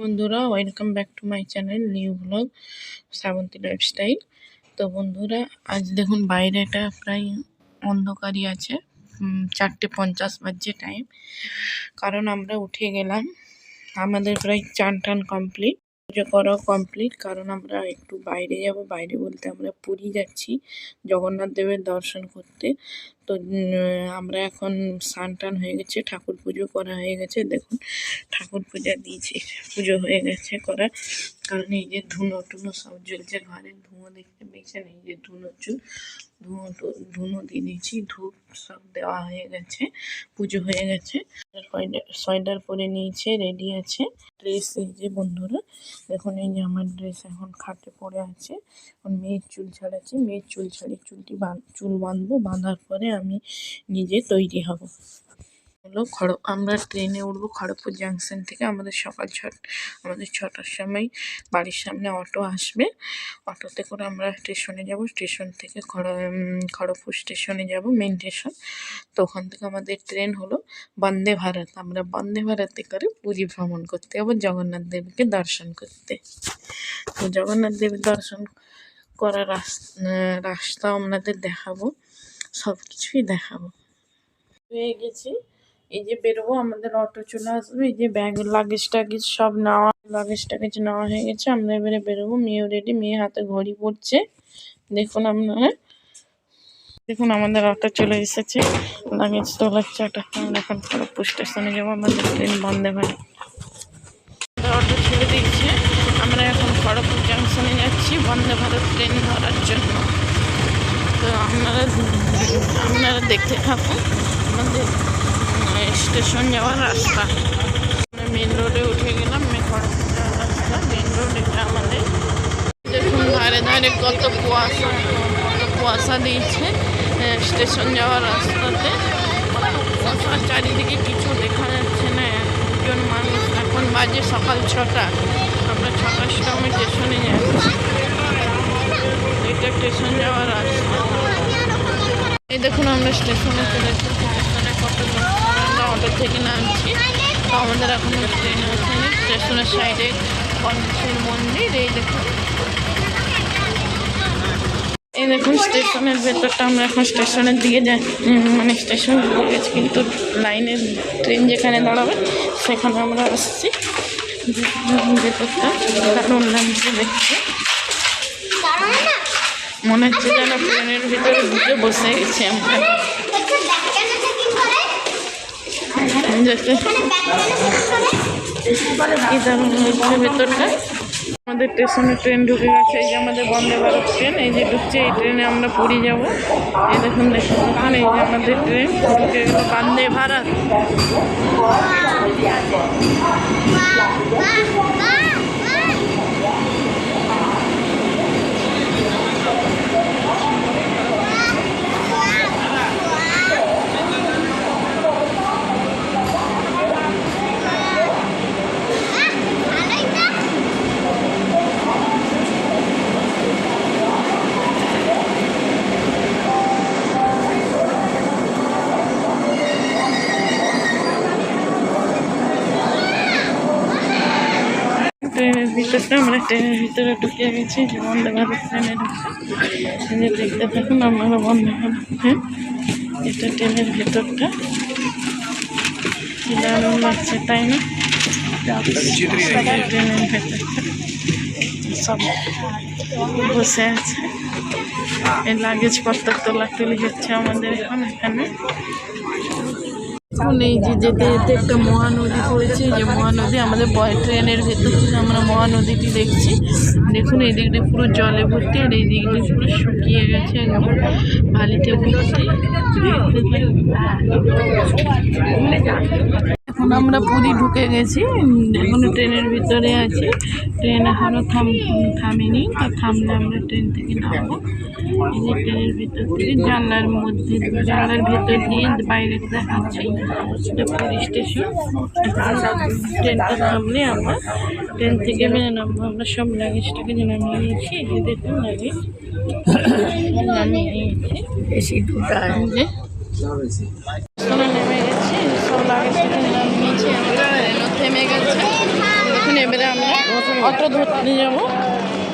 বন্ধুরা, welcome back to my channel new blog Shrabanti lifestyle. তো বন্ধুরা, আজ দেখুন বাইরেটা প্রায় অন্ধকারই আছে। 4:50 বাজছে টাইম। কারণ আমরা উঠে গেলাম, আমাদের প্রায় চান টান কমপ্লিট, পুজো করাও কমপ্লিট। কারণ আমরা একটু বাইরে যাব, বাইরে বলতে আমরা পুরী যাচ্ছি জগন্নাথ দেবের দর্শন করতে। তো আমরা এখন স্নান টান হয়ে গেছে, ঠাকুর পুজো করা হয়ে গেছে। দেখুন ঠাকুর পূজা দিয়েছি, পুজো হয়ে গেছে করা। কারণ এই যে ধুনো টুনো সব জ্বলছে, ঘরের ধুঁয়ো দেখতে পেয়েছেন, এই যে ধুনো দিয়ে দিয়েছি, ধূপ সব দেওয়া হয়ে গেছে, পুজো হয়ে গেছে। সোয়েটার পরে নিয়েছে, রেডি আছে। ড্রেস এই যে বন্ধুরা দেখুন, এই যে আমার ড্রেস এখন খাটে পড়ে আছে। মেয়ের চুল ছাড়াচ্ছি, মেয়ের চুল ছাড়িয়ে চুল বাঁধবো, বাঁধার পরে আমি নিজে তৈরি হব। হলো আমরা ট্রেনে উঠবো খড়গপুর জাংশন থেকে। আমাদের আমাদের 6টার সময় বাড়ির সামনে অটো আসবে। অটোতে করে আমরা স্টেশনে যাব, স্টেশন থেকে খড়গপুর স্টেশনে যাব, মেন স্টেশন। তো ওখান থেকে আমাদের ট্রেন হলো বন্দে ভারত। আমরা বন্দে ভারতে করে পুরী ভ্রমণ করতে যাবো, জগন্নাথ দেবকে দর্শন করতে। তো জগন্নাথ দেবের দর্শন করার রাস্তা আপনাদের দেখাবো, সব কিছুই দেখাবো। হয়ে গেছি, এই যে বেরোবো, আমাদের অটো চলে আসবে। এই যে ব্যাগ লাগেজ টাগেজ সব নেওয়া হয়ে গেছে। আমরা এবারে বেরোবো। মেয়েও রেডি, মেয়ে হাতে ঘড়ি পড়ছে। দেখুন আপনারা, দেখুন আমাদের অটো চলে এসেছে, লাগেজ তোলাচ্ছে অটোতে। আমরা এখন খড়গপুর স্টেশনে যাবো, আমাদের ট্রেন বন্দে ভারত। অটো ছেড়ে দিচ্ছে, আমরা এখন খড়গপুর জাংশনে যাচ্ছি বন্দে ভারত ট্রেন ধরার জন্য। তো আপনারা দেখতে থাকুন আমাদের স্টেশন যাওয়ার রাস্তা। মেন রোডে উঠে গেলাম, খড়গপুর যাওয়ার রাস্তা মেন রোড এটা আমাদের। দেখুন ধারে ধারে কত কুয়াশা দিয়েছে স্টেশন যাওয়ার রাস্তাতে। কুয়াশা চারিদিকে কিছু দেখা যাচ্ছে না। একজন মানুষ, এখন বাজে সকাল 6টা, আমরা 6টার সময় স্টেশনে যাচ্ছি। এটা স্টেশন যাওয়ার রাস্তা। এই দেখুন আমরা স্টেশনে চলেছি, স্টেশনে কত লোক। আমরা অটো থেকে নামছি, তো আমাদের এখন ট্রেন আসেনি। স্টেশনের সাইডে গণেশের মন্দির। এই দেখুন স্টেশনের ভেতরটা। আমরা এখন স্টেশনের দিকে মানে স্টেশন ঢুকে গেছি, কিন্তু লাইনের ট্রেন যেখানে দাঁড়াবে সেখানে আমরা আসছি ভেতরটা। কারণ লাগছে দেখতে, মনে হচ্ছে যেন ট্রেনের ভিতরে ঢুকে বসে গেছি আমরা। ভেতরটা আমাদের স্টেশনে ট্রেন ঢুকে গেছে। এই যে আমাদের বন্দে ভারত ট্রেন, এই যে ঢুকছে। এই ট্রেনে আমরা পুরী যাব। এই দেখুন এই যে আমাদের ট্রেন ঢুকে গেল বন্দে ভারত। ট্রেনের ভিতরটা, আমরা ট্রেনের ভিতরে ঢুকে গেছি। যে বন্দে ভারত ট্রেনের দেখতে থাকুন আপনারা বন্দে ভারত ট্রেন। এটা ট্রেনের ভেতরটা দারুণ লাগছে, তাই না? ট্রেনের ভেতরটা সব বসে আছে। এই লাগেজ পত্র তোলাতুলি হচ্ছে আমাদের এখানে। এই যে যেতে যেতে একটা মহানদী পড়েছে। এই যে মহানদী, আমাদের ট্রেনের ভেতর থেকে আমরা মহানদীটি দেখছি। দেখুন এই দিকটা পুরো জলে ভর্তি, আর এই দিকটা পুরো শুকিয়ে গেছে, একদম বালিতে ভর্তি। এখন আমরা পুরী ঢুকে গেছি, এখন ট্রেনের ভিতরে আছি। ট্রেন এখনো থামেনি, থামলে আমরা ট্রেন থেকে নামবো। এই যে ট্রেনের ভিতর থেকে জানলার ভেতর দিয়ে বাইরে দেখাচ্ছি, এটা পুরী স্টেশন। ট্রেনটা থামলে আমরা ট্রেন থেকে বেরিয়ে নামবো। আমরা সব লাগেজটাকে নামিয়ে নিয়েছি। এই যে দেখুন লাগেজ নামিয়ে নিয়েছি, নেমে গেছি, সব লাগেজটাকে নামিয়ে নিয়েছি। আমরা থেমে গেছে। এখন এবারে আমরা অটো ধরতে যাবো।